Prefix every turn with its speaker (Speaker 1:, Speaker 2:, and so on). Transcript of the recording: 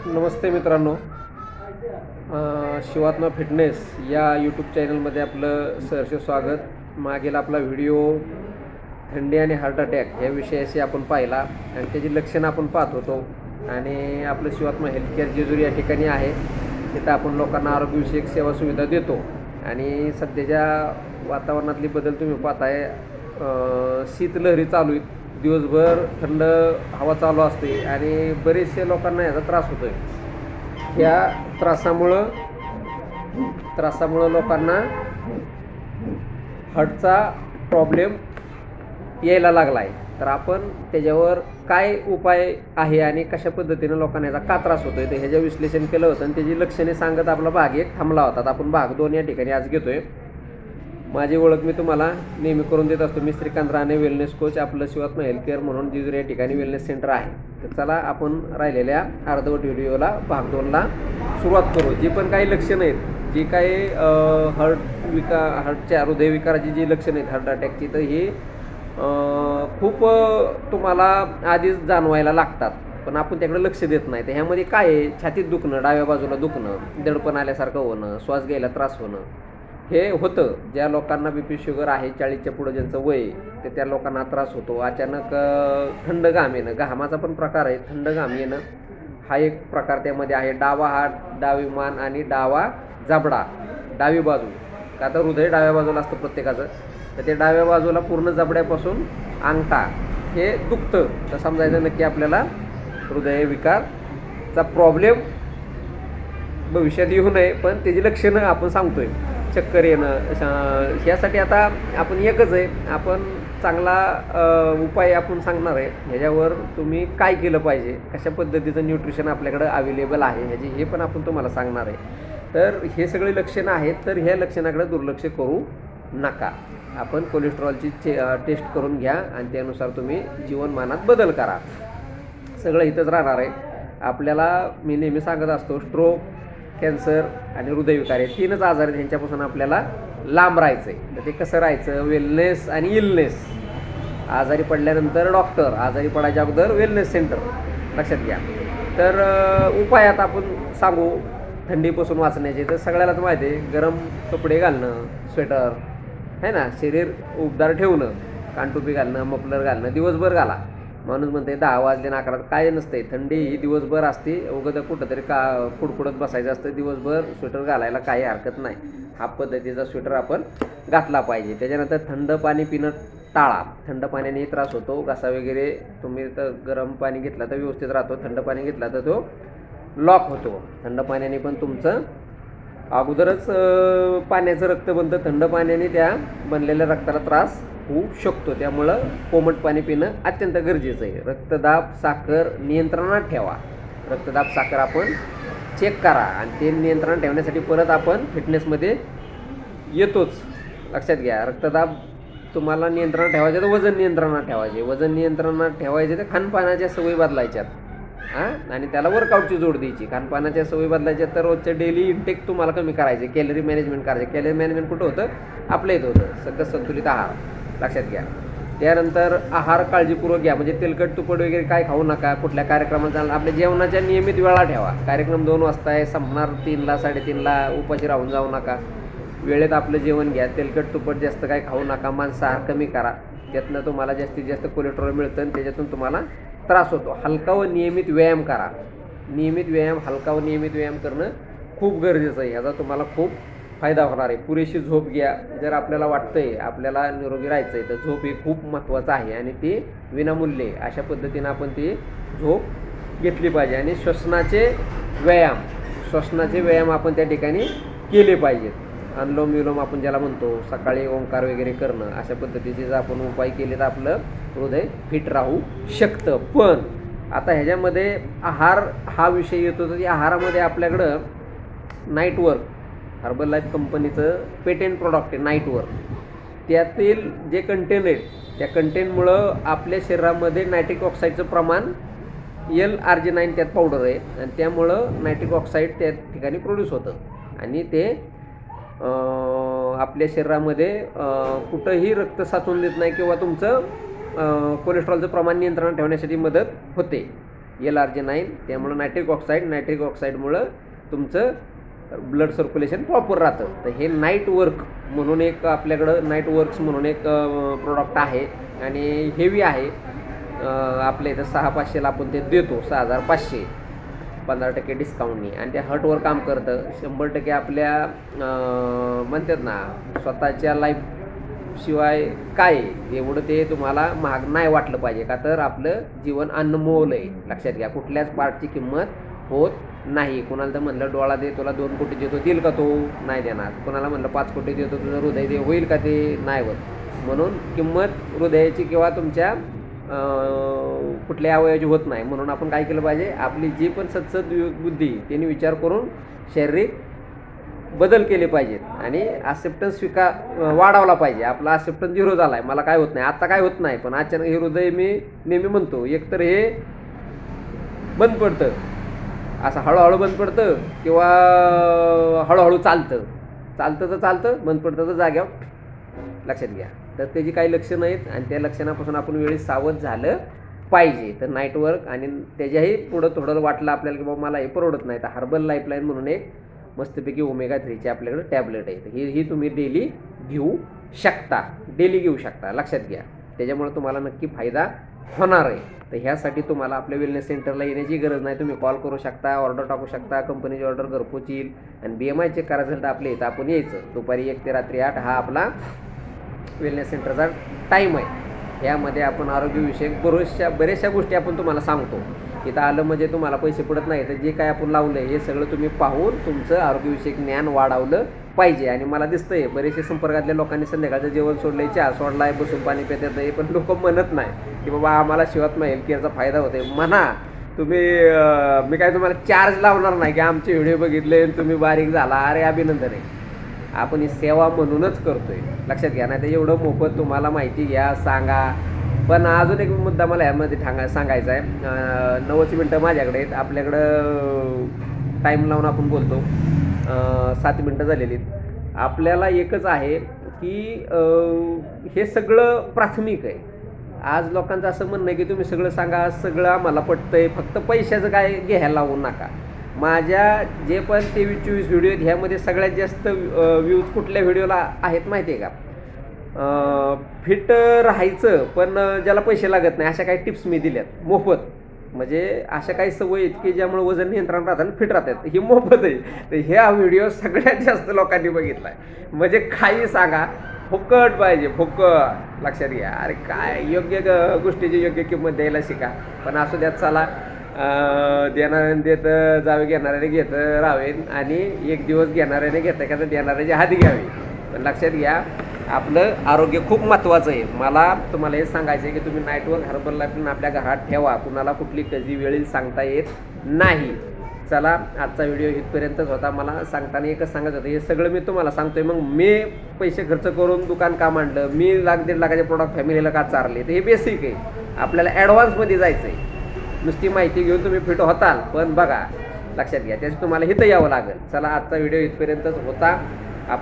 Speaker 1: नमस्ते मित्रांनो. शिवात्मा फिटनेस या यूट्यूब चॅनलमध्ये आपलं सहर्ष स्वागत. मागील आपला व्हिडिओ थंडी आणि हार्ट अटॅक या विषयाशी आपण पाहिला आणि त्याची लक्षणं आपण पाहत होतो. आणि आपलं शिवात्मा हेल्थकेअर जेजुरी या ठिकाणी आहे. तिथं आपण लोकांना आरोग्यविषयक सेवा सुविधा देतो. आणि सध्याच्या वातावरणातली बदल तुम्ही पाहताय. शीतलहरी चालू आहे, दिवसभर थंड हवा चालू असते आणि बरेचसे लोकांना याचा त्रास होतो आहे. या त्रासामुळं लोकांना हार्टचा प्रॉब्लेम यायला लागला आहे. तर आपण त्याच्यावर काय उपाय आहे आणि कशा पद्धतीनं लोकांना याचा का त्रास होतो आहे ते ह्याचं विश्लेषण केलं होतं आणि त्याची लक्षणे सांगत आपला भाग 1 थांबला होता. आपण भाग 2 या ठिकाणी आज घेतो आहे. माझी ओळख मी तुम्हाला नेहमी करून देत असतो. मी श्रीकांत राणे, वेलनेस कोच. आपलं शिवात्मा हेल्थकेअर म्हणून जेजुरी या ठिकाणी वेलनेस सेंटर आहे. तर चला आपण राहिलेल्या अर्धवट व्हिडिओला भाग 2ला सुरुवात करू. जी पण काही लक्षणं आहेत, जी काही हार्टच्या हृदयविकाराची जी लक्षणं आहेत हार्ट अटॅकची, तर ही खूप तुम्हाला आधीच जाणवायला लागतात, पण आपण त्याकडे लक्ष देत नाही. तर ह्यामध्ये काय आहे? छातीत दुखणं, डाव्या बाजूला दुखणं, दडपण आल्यासारखं होणं, श्वास घ्यायला त्रास होणं, हे होतं. ज्या लोकांना BP शुगर आहे, 40च्या पुढं ज्यांचं वय, तर त्या लोकांना त्रास होतो. अचानक थंड घाम येणं, घामाचा पण प्रकार आहे. थंड घाम येणं हा एक प्रकार त्यामध्ये आहे. डावा हात, डावी मान आणि डावा जबडा, डावी बाजू. का तर हृदय डाव्या बाजूला असतं प्रत्येकाचं, तर ते डाव्या बाजूला पूर्ण जबड्यापासून अंगठा हे दुखतं. तर समजायचं नक्की आपल्याला हृदयविकारचा प्रॉब्लेम भविष्यात येऊ नये, पण त्याची लक्षणं आपण सांगतोय. चक्कर येणं, ह्यासाठी आता आपण एकच आहे, आपण चांगला उपाय आपण सांगणार आहे. ह्याच्यावर तुम्ही काय केलं पाहिजे, कशा पद्धतीचं न्यूट्रिशन आपल्याकडं अवेलेबल आहे ह्याची हे पण आपण तुम्हाला सांगणार आहे. तर हे सगळे लक्षणं आहेत, तर ह्या लक्षणाकडे दुर्लक्ष करू नका. आपण कोलेस्ट्रॉलची टेस्ट करून घ्या आणि त्यानुसार तुम्ही जीवनमानात बदल करा. सगळं इथंच राहणार आहे. आपल्याला मी नेहमी सांगत असतो, स्ट्रोक, कॅन्सर आणि हृदयविकार हे 3च आजार आहेत. ह्यांच्यापासून आपल्याला लांब राहायचं आहे. तर ते कसं राहायचं? वेलनेस आणि इलनेस. आजारी पडल्यानंतर डॉक्टर, आजारी पडायच्या अगोदर वेलनेस सेंटर, लक्षात घ्या. तर उपाय आता आपण सांगू थंडीपासून वाचण्याचे. तर सगळ्यालाच माहिती आहे, गरम कपडे घालणं, स्वेटर आहे ना, शरीर उबदार ठेवणं, कानटोपी घालणं, मफलर घालणं, दिवसभर घाला. माणूस म्हणते 10 वाजले ना 11, काय नसते. थंडी ही दिवसभर असते. उगाच कुठंतरी कुडकुडत बसायचं असतं. दिवसभर स्वेटर घालायला काही हरकत नाही. हा पद्धतीचा स्वेटर आपण घातला पाहिजे. त्याच्यानंतर थंड पाणी पिणं टाळा. थंड पाण्यानेही त्रास होतो. घसा वगैरे तुम्ही तर गरम पाणी घेतला तर व्यवस्थित राहतो, थंड पाणी घेतला तर तो लॉक होतो. थंड पाण्याने पण तुमचं अगोदरच पाण्याचं रक्त बनतं. थंड पाण्याने त्या बनलेल्या रक्ताला त्रास होऊ शकतो. त्यामुळं कोमट पाणी पिणं अत्यंत गरजेचं आहे. रक्तदाब, साखर नियंत्रणात ठेवा. रक्तदाब, साखर आपण चेक करा आणि ते नियंत्रणात ठेवण्यासाठी परत आपण फिटनेसमध्ये येतोच. लक्षात घ्या, रक्तदाब तुम्हाला नियंत्रणात ठेवायचे तर वजन नियंत्रणात ठेवायचे. वजन नियंत्रणात ठेवायचे तर खानपानाच्या सवयी बदलायच्यात आणि त्याला वर्कआउटची जोड द्यायची. खानपानाच्या सवयी बदलायच्या तर रोजच्या डेली इंटेक तुम्हाला कमी करायचे. कॅलरी मॅनेजमेंट करायचे. कॅलरी मॅनेजमेंट कुठं होतं? आपल्या इथं होतं. सकस संतुलित आहार, लक्षात घ्या. त्यानंतर आहार काळजीपूर्वक घ्या. म्हणजे तेलकट तुपट वगैरे काय खाऊ नका. कुठल्या कार्यक्रमात जाणार, आपल्या जेवणाच्या नियमित वेळा ठेवा. कार्यक्रम 2 वाजता आहे, संपणार 3ला, 3:30ला. उपाशी राहून जाऊ नका. वेळेत आपलं जेवण घ्या. तेलकट तुपट जास्त काय खाऊ नका. मांसाहार कमी करा. त्यातनं तुम्हाला जास्तीत जास्त कोलेस्ट्रॉल मिळतं आणि त्याच्यातून तुम्हाला त्रास होतो. हलका व नियमित व्यायाम करा. हलका व नियमित व्यायाम करणं खूप गरजेचं आहे. ह्याचा तुम्हाला खूप फायदा होणार आहे. पुरेशी झोप घ्या. जर आपल्याला वाटतंय आपल्याला निरोगी राहायचं आहे, तर झोप ही खूप महत्त्वाचं आहे आणि ती विनामूल्य आहे. अशा पद्धतीनं आपण ती झोप घेतली पाहिजे. आणि श्वसनाचे व्यायाम आपण त्या ठिकाणी केले पाहिजेत. अनुलोम विलोम आपण ज्याला म्हणतो, सकाळी ओंकार वगैरे करणं, अशा पद्धतीचे जर आपण उपाय केले तर आपलं हृदय फिट राहू शकतं. पण आता ह्याच्यामध्ये आहार हा विषय येतो. तर या आहारामध्ये आपल्याकडं नाईटवर्क, हर्बल लाईफ कंपनीचं पेटेंट प्रॉडक्ट आहे नाईटवर्क. त्यातील जे कंटेंट आहेत, त्या कंटेंटमुळं आपल्या शरीरामध्ये नायट्रिक ऑक्साईडचं प्रमाण L-आर्जिनाइन त्यात पावडर आहे आणि त्यामुळं नायट्रिक ऑक्साईड त्या ठिकाणी प्रोड्यूस होतं आणि ते आपल्या शरीरामध्ये कुठंही रक्त साचून देत नाही किंवा तुमचं कोलेस्ट्रॉलचं प्रमाण नियंत्रणात ठेवण्यासाठी मदत होते. LRG9. त्यामुळं नायट्रिक ऑक्साईडमुळं तुमचं ब्लड सर्क्युलेशन प्रॉपर राहतं. तर हे नाईट वर्क म्हणून एक आपल्याकडं नाईट वर्क्स म्हणून एक प्रोडक्ट आहे आणि हेवी आहे. आपल्या इथं 6,500ला आपण ते देतो, 6,500 15% डिस्काउंटनी. आणि ते हर्टवर काम करतं. 100% आपल्या म्हणतात ना स्वतःच्या लाईफशिवाय काय एवढं ते तुम्हाला महाग नाही वाटलं पाहिजे. का तर आपलं जीवन अनमोल आहे. लक्षात घ्या, कुठल्याच पार्टची किंमत होत नाही. कोणाला तर म्हणलं डोळा दे तुला 2 कोटी देतो, देईल का तो? नाही देणार. कोणाला म्हणलं 5 कोटी देतो तुझं हृदय दे, होईल का ते? नाही होत. म्हणून किंमत हृदयाची किंवा तुमच्या कुठल्या अवयवाची होत नाही. म्हणून आपण काय केलं पाहिजे, आपली जी पण सद्सद बुद्धी त्यांनी विचार करून शारीरिक बदल केले पाहिजेत आणि ॲक्सेप्टन्स वाढवला पाहिजे. आपला ॲक्सेप्टन्स 0 झाला आहे, मला काय होत नाही, आता काय होत नाही, पण अचानक हे हृदय मी नेहमी म्हणतो एकतर हे बंद पडतं, असं हळूहळू बंद पडतं किंवा हळूहळू चालतं तर चालतं, बंद पडतं तर जाग्यावर. लक्षात घ्या. तर त्याची काही लक्षणं आहेत आणि त्या लक्षणापासून आपण वेळी सावध झालं पाहिजे. तर नाईट वर्क आणि त्याच्याही पुढं थोडं वाटलं आपल्याला की बाबा मला हे परवडत नाही, तर हर्बल लाईफलाईन म्हणून एक मस्तपैकी ओमेगा 3चे आपल्याकडे टॅबलेट आहे. तर ही तुम्ही डेली घेऊ शकता. लक्षात घ्या. त्याच्यामुळे तुम्हाला नक्की फायदा होणार आहे. तर ह्यासाठी तुम्हाला आपल्या वेलनेस सेंटरला येण्याची गरज नाही. तुम्ही कॉल करू शकता, ऑर्डर टाकू शकता, कंपनीची ऑर्डर घरपोच येईल. आणि BMI चेक करायचं असेल तर आपल्या इथं आपण यायचं. दुपारी 1 ते रात्री 8 हा आपला वेलनेस सेंटरचा टाईम आहे. यामध्ये आपण आरोग्यविषयक बऱ्याचशा गोष्टी आपण तुम्हाला सांगतो. इथं आलं म्हणजे तुम्हाला पैसे पडत नाही. तर जे काय आपण लावलं आहे हे सगळं तुम्ही पाहून तुमचं आरोग्यविषयक ज्ञान वाढवलं पाहिजे. आणि मला दिसतंय बरेचसे संपर्कातल्या लोकांनी संध्याकाळचं जेवण सोडलं आहे, चहा सोडला आहे, बसून पाणी पितात आहे, पण लोक म्हणत नाही की बाबा आम्हाला शिवात्मा हेल्थ केअरचा फायदा होतो आहे. म्हणा तुम्ही, मी काय तुम्हाला चार्ज लावणार नाही की आमचे व्हिडिओ बघितले तुम्ही बारीक झाला, अरे अभिनंदन आहे. आपण ही सेवा म्हणूनच करतोय. लक्षात घ्या. नाही तर एवढं मोफत तुम्हाला माहिती घ्या, सांगा. पण अजून एक मुद्दा मला यामध्ये सांगायचा आहे. 9 मिनटं माझ्याकडे आहेत. आपल्याकडं टाईम लावून आपण बोलतो. 7 मिनटं झालेली आहेत. आपल्याला एकच आहे की हे सगळं प्राथमिक आहे. आज लोकांचं असं म्हणणं आहे की तुम्ही सगळं सांगा, सगळं आम्हाला पटतंय, फक्त पैशाचं काय घ्यायला लावू नका. माझ्या जे पण 23-24 व्हिडिओ आहेत ह्यामध्ये सगळ्यात जास्त व्ह्यूज कुठल्या व्हिडिओला आहेत माहिती आहे का? फिट राहायचं पण ज्याला पैसे लागत नाही अशा काही टिप्स मी दिल्यात मोफत. म्हणजे अशा काही सवयी आहेत की ज्यामुळे वजन नियंत्रण राहतात आणि फिट राहतात, ही मोफत आहे. तर ह्या व्हिडिओ सगळ्यात जास्त लोकांनी बघितला आहे. म्हणजे काही सांगा, फुकट पाहिजे, फुकट. लक्षात घ्या. अरे काय योग्य गोष्टीची योग्य किंमत द्यायला शिका. पण असू द्यात, चला देणाऱ्याने देत जावे, घेणाऱ्याने घेत राहावे आणि एक दिवस घेणाऱ्याने घेता का तर देणाऱ्याची हाती घ्यावी. पण लक्षात घ्या, आपलं आरोग्य खूप महत्त्वाचं आहे. मला तुम्हाला हे सांगायचं आहे की तुम्ही नाईटवर हर्बल लाईफ आपल्या घरात ठेवा. कुणाला कुठली कधी वेळी सांगता येत नाही. चला, आजचा व्हिडिओ इथपर्यंतच होता. मला सांगताना एकच सांगत होतं, हे सगळं मी तुम्हाला सांगतोय. मग मी पैसे खर्च करून दुकान का मांडलं, मी 1-1.5 लाखाचे प्रोडक्ट फॅमिलीला का चारले, तर हे बेसिक आहे. आपल्याला ॲडव्हान्समध्ये जायचं आहे. नुसती माहिती घेऊन तुम्ही फिट होताल, पण बघा लक्षात घ्या त्याचं तुम्हाला इथं यावं लागेल. चला, आजचा व्हिडिओ इथपर्यंतच होता.